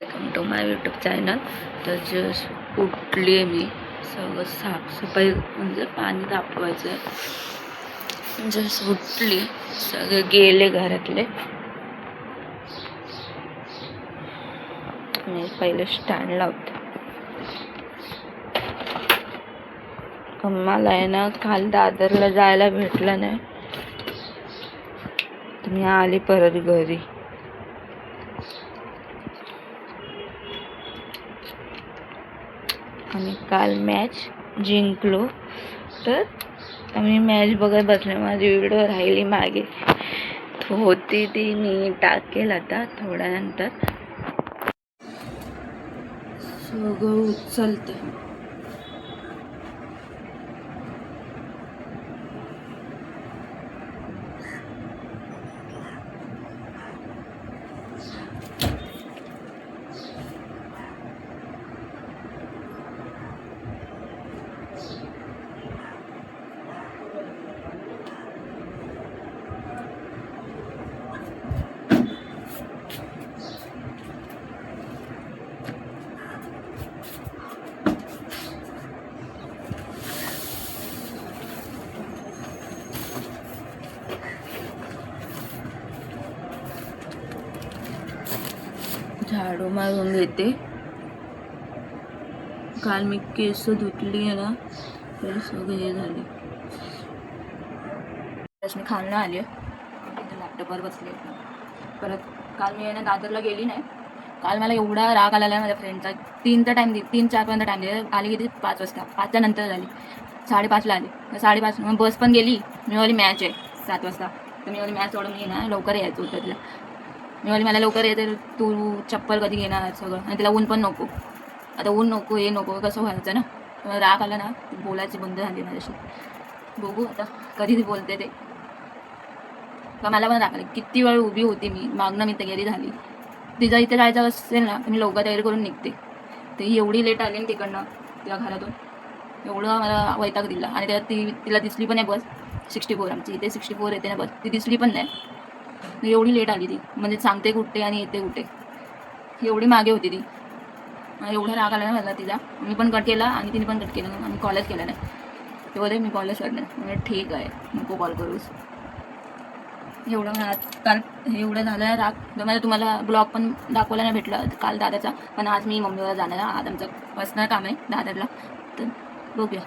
Welcome to my YouTube channel. तर just उठली आहे मी. सगळं साफसफाई म्हणजे पाणी तापवायचं आहे. जस्ट उठली, सगळे गेले घरातले. मी पहिले स्टँड लावते. मला आहे ना काल दादरला जायला भेटलं नाही, तर मी आली परत घरी. आणि काल मॅच जिंकलो, तर मी मॅच बघत बसले. माझी व्हिडिओ राहिली मागे होती ती मी टाकेल आता थोड्यानंतर. सगळं उचलते. झाडू मारून घेते. काल मी केस धुतली आहे ना, तरी सगळे हे झाले. मी खालनं आली आहे, लॅपटॉपवर बसले. परत काल मी आहे ना दादरला गेली नाही. काल मला एवढा राग आलेला आहे माझ्या फ्रेंडचा. 3चा टाईम 3-4 पर्यंत टाईम दिला. आली किती 5 वाजता, 5च्या नंतर झाली. 5:30ला आली. 5:30 मग बस पण गेली. मी वाली मॅच आहे 7 वाजता, तर मी वाली मॅच सोडून मी ना लवकर यायचं होतं तिला. मी वाली मला लवकर येते, तू चप्पल कधी घेणार सगळं. आणि तिला ऊन पण नको. आता ऊन नको, हे नको, कसं व्हायचं ना. मला राग आला ना, बोलायची बंद झाली माझ्याशी. बघू आता कधी बोलते ते. का मला पण राग आला. किती वेळ उभी होती मी, मागणं मी तयारी झाली. तिच्या इथे जायचं असेल ना, तर मी लवकर तयारी करून निघते. तर ही एवढी लेट आली ना तिकडनं, तिला घरातून एवढं मला वैताग दिला. आणि त्यात तिला दिसली पण आहे बस 64. आमची इथे 64 येते ना बस, ती दिसली पण नाही. एवढी लेट आली ती, म्हणजे सांगते कुठे आणि येते कुठे. एवढी मागे होती ती. एवढा राग आला ना मला तिला. मी पण कट केला आणि तिने पण कट केलं. आम्ही कॉलच केला नाही. तेव्हा मी कॉलच करणार. म्हणजे ठीक आहे, नको कॉल करूस. एवढं मला काल एवढं झालं राग. मला तुम्हाला ब्लॉग पण दाखवायला नाही भेटला काल दादाचा. पण आज मी मम्मीवर जाणार आहे. आज आमचं पर्सनल काम आहे दादरला, तर बघूया,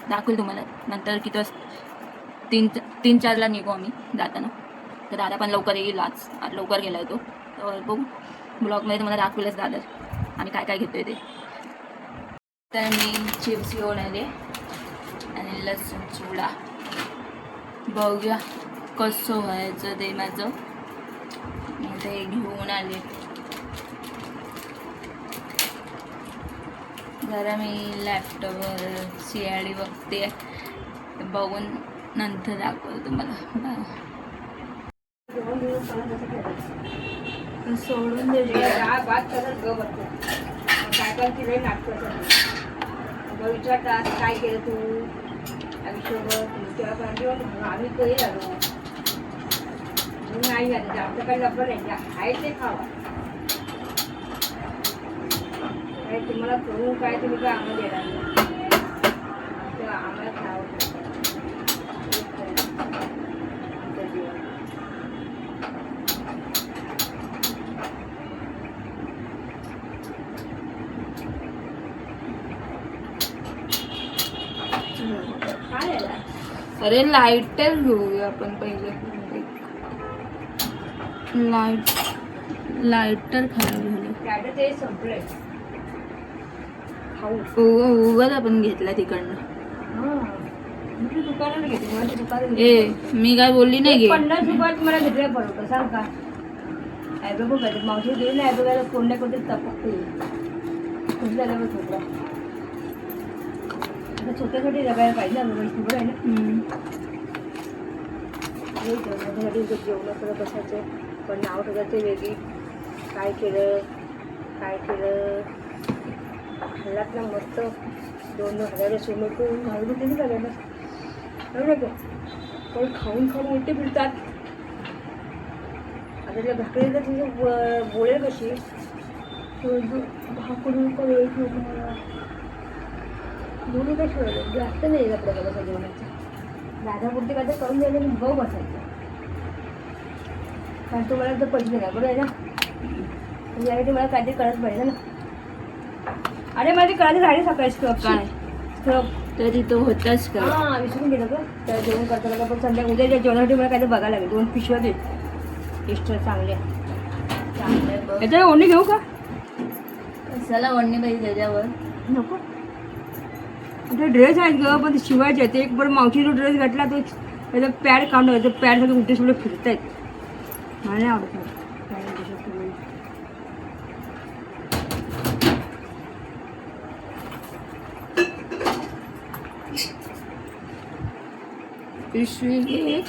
दाखवेल तुम्हाला नंतर. किती वाजता 3-4ला निघू आम्ही जाताना. तर दादा पण लवकर येईल. आज लवकर गेला आहे तो. तर बघू ब्लॉगमध्ये तुम्हाला दाखवेलच दादर आम्ही काय काय घेतोय ते. तर मी चिप्स घेऊन आले आणि लसूण चिवडा. बघूया कसं व्हायचं ते माझं. ते घेऊन आले. जरा मी लॅपटॉपवर CID बघते, बघून नंतर दाखवतो तुम्हाला. सोडून दे विचारतात काय केलं तू आयुष्यभर. आम्ही तरी झालो नाही झालं. आमच्याकडे लब्बर आहे ते खावा. काय तुम्हाला करून काय तुम्ही काय आम्हाला देणार नाही. आम्हाला खावं काय. अरे लाईटर घेऊया आपण पहिले. लाईटर खराब झालं. ते संपलंय. उगाच आपण घेतला तिकडनं. दुकानाला घेते माझ्या दुकानात. मी काय बोलली नाही. 50 रुपयात मला घेतलं बरोबर सांग का. ॲब्रो बघायचं मावशी गेली ना ॲब्रोला कोणत्या कोणते तपकते खूप झाल्यावर छोटा. आता छोट्यासाठी जगायला पाहिजे बरोबर आहे ना. जेवणासाठी जेवण करत बसायचं, पण नाव ठेवायचं वेगळी. काय केलं खाल्लात ना मस्त. 2,000 सोनं करून घालून त्यांनी करायला एवढं का. पण खाऊन उलटे फिरतात. आता त्या भाकरीला तिथे बोलेल कशी. भाकरून करायची होती मला. दोन्ही काय शिवायला जास्त नाही येत आपल्याकडे सगळं जेवणाचं. दादापुरती काय तर करून द्यायला मी गहू बसायचं. कारण तुम्हाला तर पैसे देणार बरोबर आहे ना. यासाठी मला काहीतरी करायच पाहिजे ना. अरे माझी करायची झाली सकाळी स्क्रब काय स्क्रब तर तिथं होतच का हां विसरून गेलं का तर जेवण करताना का पण संध्या उद्या जेवणासाठी मला काहीतरी बघायला लागेल. 2 पिशव्या दे एक्स्ट्रा चांगल्या चांगलं बघ. याच्या ओढणी घेऊ का कशाला वडणी पाहिजे त्याच्यावर. नको ते ड्रेस आहेत ग पण ते शिवायचे आहेत. एक बरं मावशीचा ड्रेस घातला तो त्याचा पॅड काढून त्याचं पॅड सगळे उलटे सुलटे फिरत आहेत. मला नाही आवडत पॅड पिशवी घे.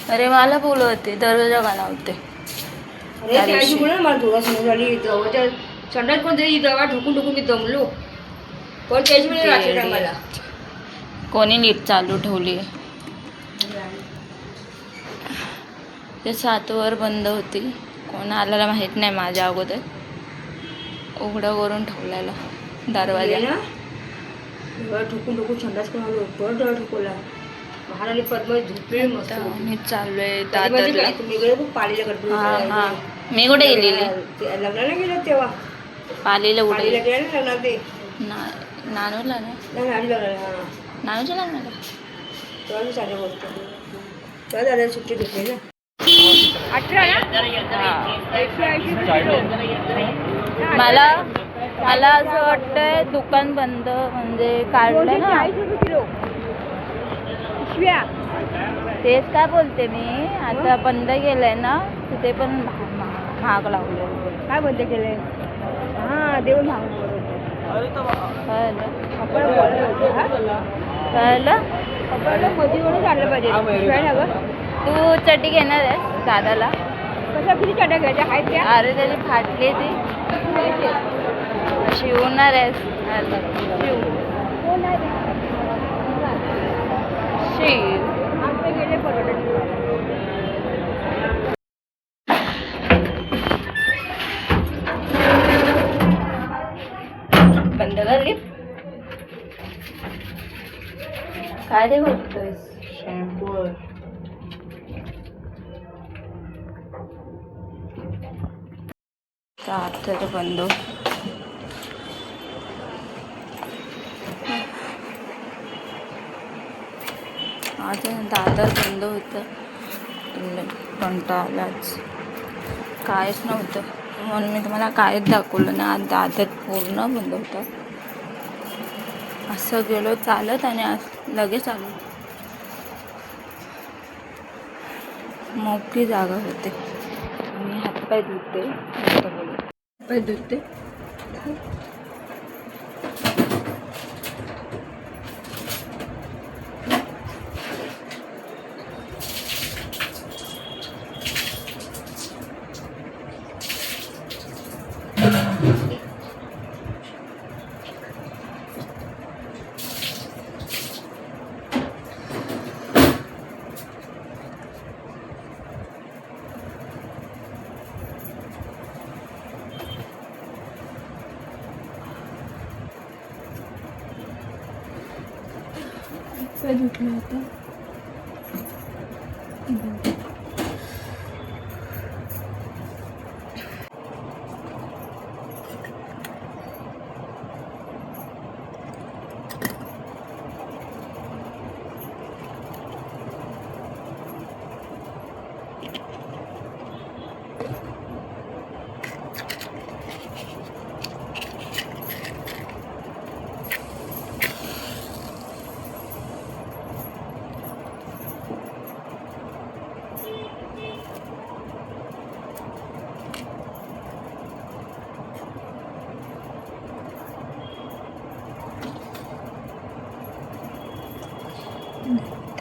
अरे मला बोलवते दरवाजा घाला होते. अरे त्याची म्हणून मला थोडा झाली जवळच्या संडास पण तरी दवा ठोकून ठोकून मी दमलो पण त्याची वेळी रात्री टायमाला कोणी नीट चालू ठेवली. ते 7 वर बंद होती. कोण आलेला माहित नाही माझ्या अगोदर. उघडं करून ठेवलेला दरवाजा. डोळा ठोकून ठोकून संडास करून आलो. परत डोळा ठोकवला. बाहेर आली पद्म झोपली मस्त. मी चाललोय दादरला. तुम्ही गेले खूप पालीला करतो. हा मी कुठे गेलेली. लग्नाला गेलं तेव्हा पालीला कुठे पालीला गेलं ना लग्नाला ते नानूला ना नाही आधी लग्नाला हां नानूच्या लग्नाला. तेव्हा मी चांगली गोष्ट तेव्हा दादा सुट्टी घेतली ना. 18 मला मला असं वाटतंय दुकान बंद म्हणजे काढलं ना. तेच काय बोलते मी आता बंद केलंय ना तिथे पण महाग लावले. काय बंद केलंय हां देऊन भाग कळलं आपल्याला मधीवरून झालं पाहिजे. तू चड्डी घेणार आहेस दादाला. कशा किती चड्या घ्यायच्या आहेत त्या. अरे त्याची फाटली ती शिवणार आहेस. शिव गेले बंद झाली. काय ते बघतोयस. शॅम्पू तर बंद. आज दादर बंद होतं. कंटाळाच कायच नव्हतं म्हणून मी तुम्हाला कायच दाखवलं ना. आज दादर पूर्ण बंद होतं. असं गेलो चालत आणि लगेच आलो. मोकळी जागा होते. आणि हातपाय धुते हातपाय धुते. काय धुतलं होतं.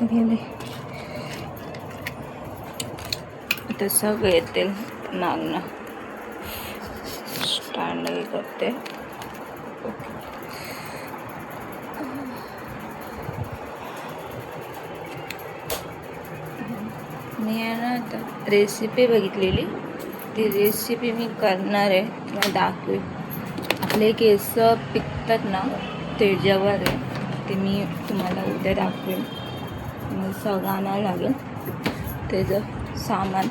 गेले ते सगळे येतील मागणं. स्टँड हे करते. मी आहे ना आता रेसिपी बघितलेली, ती रेसिपी मी करणार आहे, तुम्हाला दाखवेल. आपले केस पिकतात ना त्याच्यावर आहे, ते मी तुम्हाला उद्या दाखवेल. मग सगळं आणायला लागेल त्याचं सामान.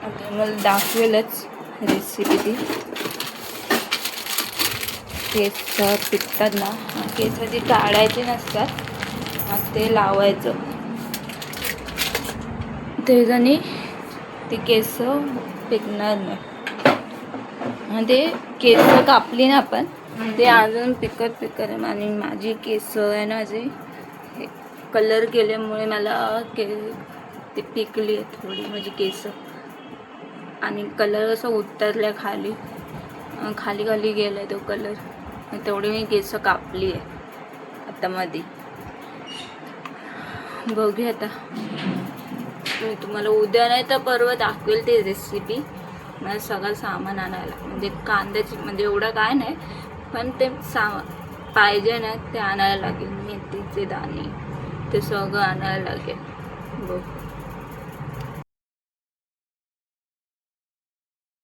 आता मला दाखवेलच रेसिपी ती. केस पिकतात ना, केस ती काढायची नसतात, ते लावायचं. त्याच्याने ती केस पिकणार नाही. आणि ते केस कापली ना आपण, ते अजून पिकत आणि माझी केस आहे ना जे कलर केल्यामुळे मला ते पिकली आहे थोडी माझी केस. आणि कलर असं उतरल्या खाली खाली गेला तो कलर. तेवढी मी केस कापली आहे आता मध्ये. बघूया आता, मी तुम्हाला उद्या नाही तर परवा दाखवेल ती रेसिपी. मला सगळं सामान आणायला, म्हणजे कांद्याची म्हणजे एवढं काय नाही, पण ते पाहिजे ना ते आणायला लागेल. मेथीचे दाणे ते सगळं आणायला लागेल. बघ